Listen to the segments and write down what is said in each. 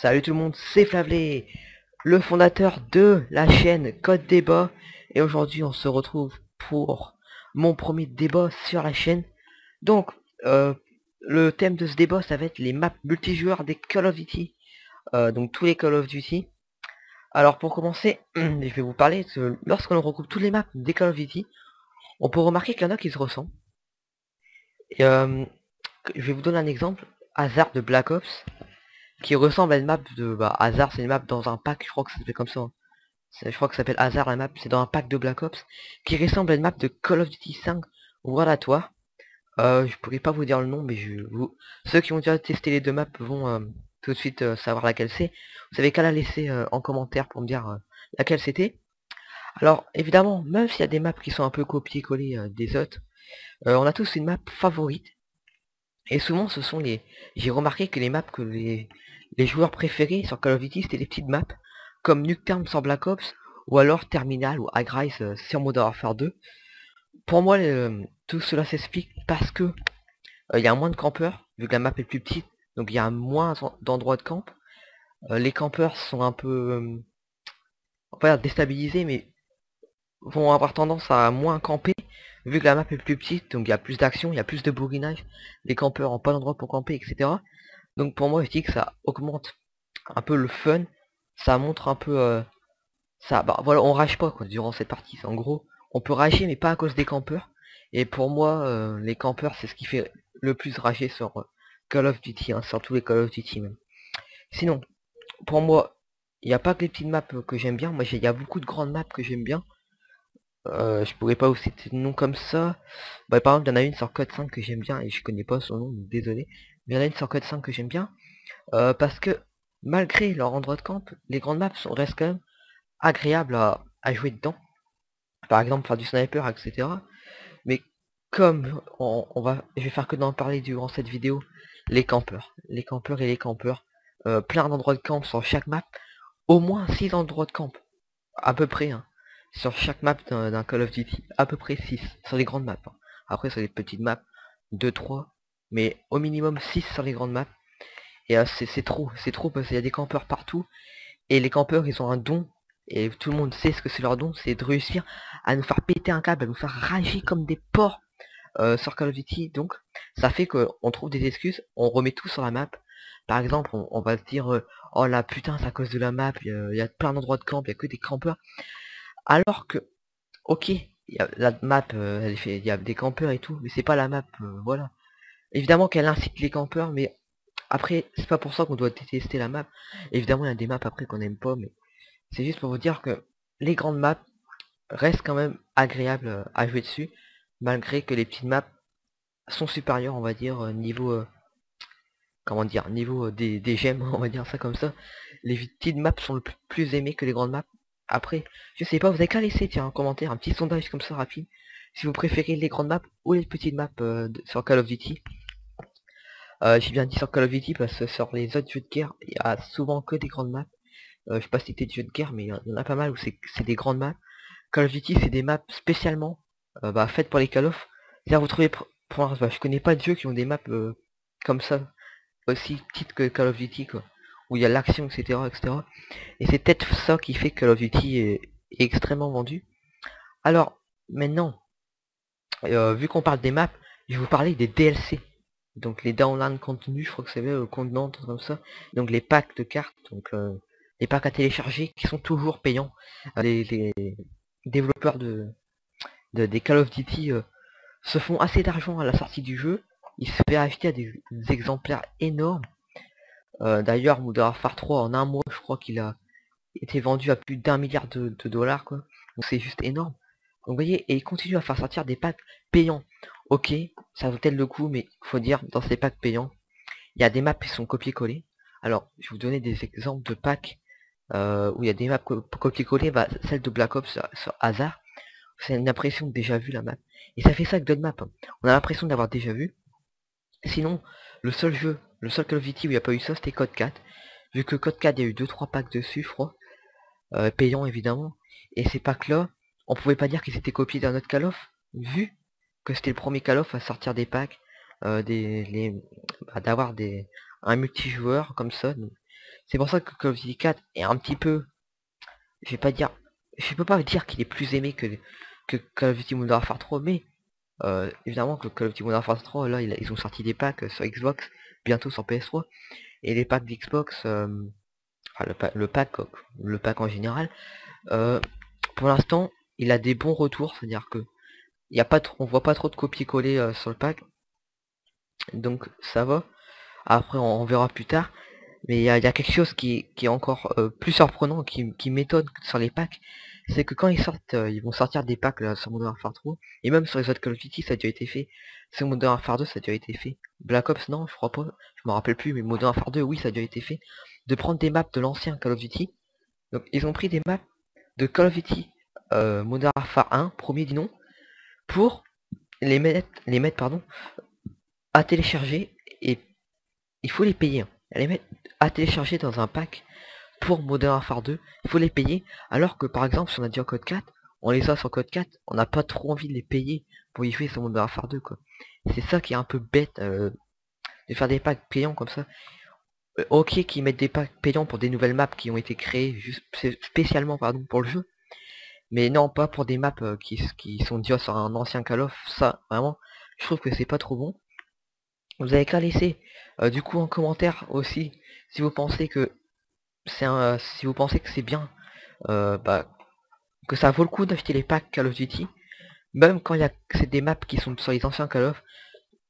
Salut tout le monde, c'est Flavlé, le fondateur de la chaîne Code Débat, et aujourd'hui on se retrouve pour mon premier débat sur la chaîne. Donc, euh, le thème de ce débat, ça va être les maps multijoueurs des Call of Duty, donc tous les Call of Duty. Alors pour commencer, je vais vous parler de lorsqu'on regroupe tous les maps des Call of Duty, on peut remarquer qu'il y en a qui se ressemblent. Et, je vais vous donner un exemple, Hazard de Black Ops, qui ressemble à une map de Hazard, c'est une map dans un pack, je crois que ça s'appelle comme ça, hein. Je crois que ça s'appelle Hazard la map, c'est dans un pack de Black Ops, qui ressemble à une map de Call of Duty 5 Voilà toi. Je pourrais pas vous dire le nom, mais ceux qui ont déjà testé les deux maps vont tout de suite savoir laquelle c'est. Vous avez qu'à la laisser en commentaire pour me dire laquelle c'était. Alors évidemment, même s'il y a des maps qui sont un peu copiées-collées des autres, on a tous une map favorite. Et souvent ce sont les. J'ai remarqué que les maps que les joueurs préférés sur Call of Duty, c'était les petites maps, comme Nuketown sur Black Ops, ou alors Terminal ou Agrise sur Modern Warfare 2. Pour moi, tout cela s'explique parce que il y a moins de campeurs, vu que la map est plus petite, donc il y a moins d'endroits de camp. Les campeurs sont un peu, on va dire déstabilisés, mais vont avoir tendance à moins camper, vu que la map est plus petite, donc il y a plus d'action, il y a plus de bourrinage, les campeurs ont pas d'endroit pour camper, etc. Donc pour moi, je dis que ça augmente un peu le fun, ça montre un peu, ça, bah voilà, on rage pas quoi durant cette partie. En gros, on peut rager, mais pas à cause des campeurs. Et pour moi, les campeurs, c'est ce qui fait le plus rager sur Call of Duty, hein, sur tous les Call of Duty même. Sinon, pour moi, il n'y a pas que les petites maps que j'aime bien. Moi, il y a beaucoup de grandes maps que j'aime bien. Je pourrais pas vous citer de nom comme ça. Bah, par exemple, il y en a une sur Code 5 que j'aime bien et je connais pas son nom, donc désolé. Mais il y en a une sur Code 5 que j'aime bien. Parce que malgré leur endroit de camp, les grandes maps restent quand même agréables à jouer dedans. Par exemple, faire du sniper, etc. Mais comme je vais faire que d'en parler durant cette vidéo, les campeurs et les campeurs, plein d'endroits de camp sur chaque map, au moins 6 endroits de camp, à peu près, hein, sur chaque map d'un Call of Duty, à peu près 6 sur les grandes maps, hein. Après sur les petites maps, 2 3, mais au minimum 6 sur les grandes maps. Et c'est trop parce qu'il y a des campeurs partout. Et les campeurs, ils ont un don, et tout le monde sait ce que c'est leur don, c'est de réussir à nous faire péter un câble, à nous faire rager comme des porcs sur Call of Duty. Donc, ça fait qu'on trouve des excuses, on remet tout sur la map. Par exemple, on va se dire, oh là putain, c'est à cause de la map, il y a plein d'endroits de camp, il y a que des campeurs. Alors que, ok, la map, il y a des campeurs et tout, mais c'est pas la map, voilà. Évidemment qu'elle incite les campeurs, mais après, c'est pas pour ça qu'on doit détester la map. Évidemment, il y a des maps après qu'on aime pas, mais c'est juste pour vous dire que les grandes maps restent quand même agréables à jouer dessus, malgré que les petites maps sont supérieures, on va dire, niveau, comment dire, niveau des gemmes, on va dire ça comme ça. Les petites maps sont le plus aimées que les grandes maps. Après, je sais pas, vous avez qu'à laisser, tiens, un commentaire, un petit sondage comme ça rapide, si vous préférez les grandes maps ou les petites maps sur Call of Duty. J'ai bien dit sur Call of Duty parce que sur les autres jeux de guerre, il y a souvent que des grandes maps. Je sais pas si c'était des jeux de guerre, mais il y en a pas mal où c'est des grandes maps. Call of Duty, c'est des maps spécialement faites pour les Call of. C'est-à-dire, vous trouvez, je connais pas de jeux qui ont des maps comme ça, aussi petites que Call of Duty, quoi, où il y a l'action, etc., etc. Et c'est peut-être ça qui fait que Call of Duty est extrêmement vendu. Alors, maintenant, vu qu'on parle des maps, je vais vous parler des DLC. Donc les download contenus, je crois que c'est le contenant, comme ça. Donc les packs de cartes, donc les packs à télécharger qui sont toujours payants. Les développeurs des Call of Duty se font assez d'argent à la sortie du jeu. Ils se fait acheter à des exemplaires énormes. D'ailleurs, Modern Warfare 3 en un mois, je crois qu'il a été vendu à plus d'1 milliard de dollars, quoi. Donc c'est juste énorme. Donc vous voyez, et ils continuent à faire sortir des packs payants. Ok, ça vaut peut-être le coup, mais il faut dire, dans ces packs payants, il y a des maps qui sont copiées-collées. Alors, je vais vous donner des exemples de packs où il y a des maps copiées-collées. Bah, celle de Black Ops sur Hazard, c'est une impression de déjà vu la map. Et ça fait ça avec d'autres maps, hein. On a l'impression d'avoir déjà vu. Sinon, le seul Call of Duty où il n'y a pas eu ça, c'était Code 4. Vu que Code 4, il y a eu 2-3 packs dessus, je crois. Payants évidemment. Et ces packs-là, on pouvait pas dire qu'ils étaient copiés d'un autre Call of, vu que c'était le premier Call of à sortir des packs, d'avoir un multijoueur comme ça. Donc, C'est pour ça que Call of Duty 4 est un petit peu, je vais pas dire, je peux pas dire qu'il est plus aimé que Call of Duty Modern Warfare 3, mais évidemment que Call of Duty Modern Warfare 3, là, ils ont sorti des packs sur Xbox, bientôt sur PS3, et les packs d'Xbox, enfin le pack en général, euh, pour l'instant, il a des bons retours, c'est-à-dire que y a pas trop, on voit pas trop de copier-coller sur le pack, donc ça va. Après, on verra plus tard. Mais il y a quelque chose qui est encore plus surprenant, qui m'étonne sur les packs, c'est que quand ils sortent, ils vont sortir des packs là, sur Modern Warfare 3, et même sur les autres Call of Duty, ça a déjà été fait. Sur Modern Warfare 2, ça a déjà été fait. Black Ops, non, je crois pas, je me rappelle plus, mais Modern Warfare 2, oui, ça a déjà été fait. De prendre des maps de l'ancien Call of Duty. Donc, ils ont pris des maps de Call of Duty Modern Warfare 1, premier du nom, pour les mettre pardon, à télécharger, et il faut les payer, hein. Les mettre à télécharger dans un pack pour Modern Warfare 2, il faut les payer, alors que par exemple si on a déjà code 4, on les a sur code 4, on n'a pas trop envie de les payer pour y jouer sur Modern Warfare 2 quoi. C'est ça qui est un peu bête, de faire des packs payants comme ça. Ok qu'ils mettent des packs payants pour des nouvelles maps qui ont été créées juste spécialement pardon pour le jeu, mais non pas pour des maps qui sont déjà sur un ancien Call of, ça vraiment je trouve que c'est pas trop bon. Vous avez qu'à laisser du coup en commentaire aussi si vous pensez que si vous pensez que c'est bien, bah, que ça vaut le coup d'acheter les packs Call of Duty, même quand c'est des maps qui sont sur les anciens Call of.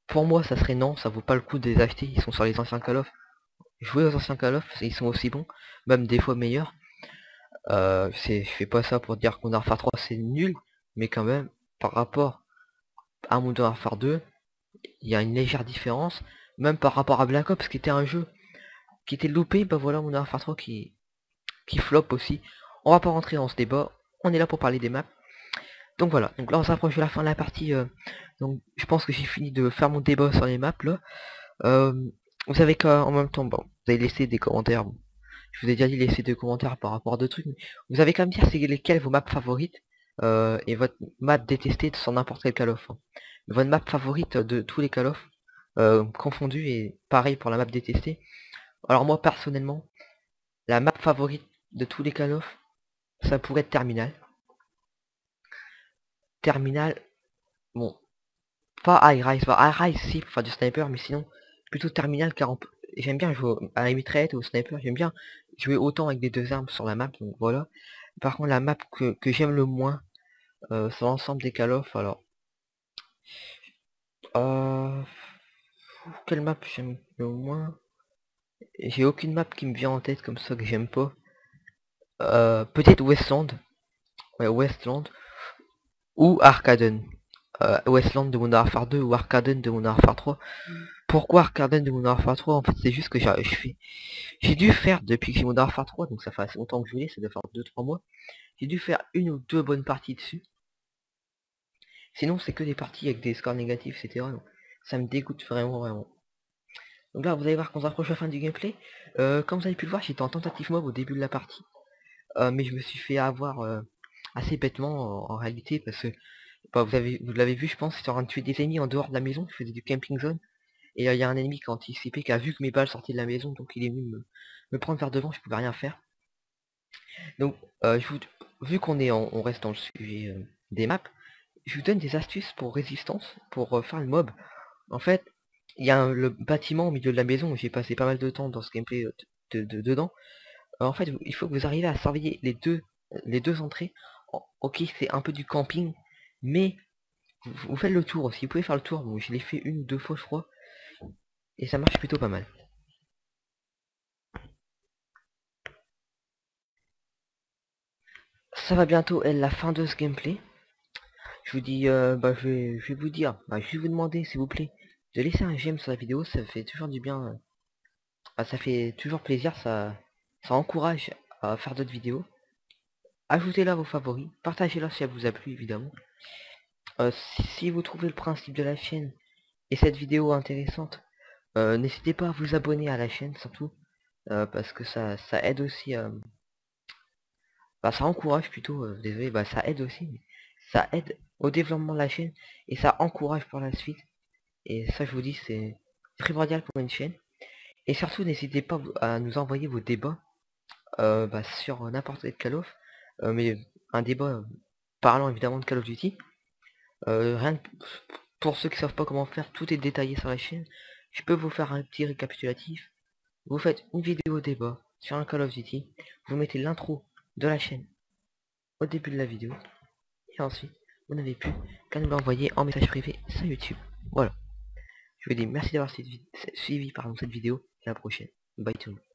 Pour moi, ça serait non, ça vaut pas le coup de les acheter, ils sont sur les anciens Call of. Jouez aux anciens Call of, ils sont aussi bons, même des fois meilleurs. Je fais pas ça pour dire que Modern Warfare 3 c'est nul, mais quand même, par rapport à Modern Warfare 2, il y a une légère différence, même par rapport à Black Ops qui était un jeu qui était loupé, bah voilà Modern Warfare 3 qui flop aussi. On va pas rentrer dans ce débat, on est là pour parler des maps. Donc voilà, donc là on s'approche de la fin de la partie, donc je pense que j'ai fini de faire mon débat sur les maps là. Euh, vous savez qu'en même temps, bon, vous avez laissé des commentaires, bon, je vous ai déjà dit laisser des commentaires par rapport à d'autres trucs, mais vous avez qu'à me dire c'est lesquelles vos maps favorites, et votre map détestée sur n'importe quel Call of, hein. Votre map favorite de tous les Call of, confondus, et pareil pour la map détestée. Alors moi personnellement, la map favorite de tous les Call of, ça pourrait être Terminal. Terminal, bon, pas High Rise, enfin High Rise si, pour faire du sniper, mais sinon, plutôt Terminal, car j'aime bien jouer à la mitraillette ou au sniper, j'aime bien jouer autant avec des deux armes sur la map, donc voilà. Par contre, la map que j'aime le moins, sur l'ensemble des Call of, alors, euh, quelle map j'aime le moins? J'ai aucune map qui me vient en tête comme ça que j'aime pas. Peut-être Westland, ouais, Westland, ou Arcaden. Westland de Modern Warfare 2 ou Arcaden de Modern Warfare 3. Pourquoi Arcaden de Modern Warfare 3? En fait, c'est juste que j'ai dû faire depuis que j'ai Modern Warfare 3, donc ça fait assez longtemps que je l'ai, ça doit faire 2-3 mois. J'ai dû faire une ou deux bonnes parties dessus. Sinon, c'est que des parties avec des scores négatifs, etc. Donc, ça me dégoûte vraiment, vraiment. Donc là, vous allez voir qu'on s'approche à la fin du gameplay. Comme vous avez pu le voir, j'étais en tentative mob au début de la partie. Mais je me suis fait avoir assez bêtement en réalité, parce que bah, vous l'avez vu, je pense, c'était en train de tuer des ennemis en dehors de la maison. Je faisais du camping zone. Et il y a un ennemi qui a anticipé, qui a vu que mes balles sortaient de la maison, donc il est venu me prendre vers devant, je pouvais rien faire. Donc, vu on reste dans le sujet des maps, je vous donne des astuces pour résistance, pour faire le mob. En fait, il y a le bâtiment au milieu de la maison où j'ai passé pas mal de temps dans ce gameplay dedans. En fait, il faut que vous arriviez à surveiller les deux entrées. Ok, c'est un peu du camping, mais vous faites le tour aussi. Vous pouvez faire le tour. Bon, je l'ai fait une ou deux fois, je crois, et ça marche plutôt pas mal. Ça va bientôt être la fin de ce gameplay. Je vous dis, bah, je vais vous dire, bah, je vais vous demander, s'il vous plaît, de laisser un j'aime sur la vidéo. Ça fait toujours du bien. Bah, ça fait toujours plaisir. Ça encourage à faire d'autres vidéos. Ajoutez-la à vos favoris. Partagez-la si elle vous a plu, évidemment. Si vous trouvez le principe de la chaîne et cette vidéo intéressante, n'hésitez pas à vous abonner à la chaîne, surtout. Parce que ça aide aussi. Bah, ça encourage plutôt, désolé, bah, ça aide aussi. Mais ça aide au développement de la chaîne. Et ça encourage pour la suite. Et ça, je vous dis, c'est primordial pour une chaîne. Et surtout, n'hésitez pas à nous envoyer vos débats sur n'importe quel Call of, mais un débat parlant évidemment de Call of Duty. Rien que pour ceux qui savent pas comment faire, tout est détaillé sur la chaîne. Je peux vous faire un petit récapitulatif. Vous faites une vidéo débat sur un Call of Duty, vous mettez l'intro de la chaîne au début de la vidéo, et ensuite vous n'avez plus qu'à nous l'envoyer en message privé sur YouTube. Voilà. Je vous dis merci d'avoir suivi cette vidéo, et à la prochaine. Bye tout le monde.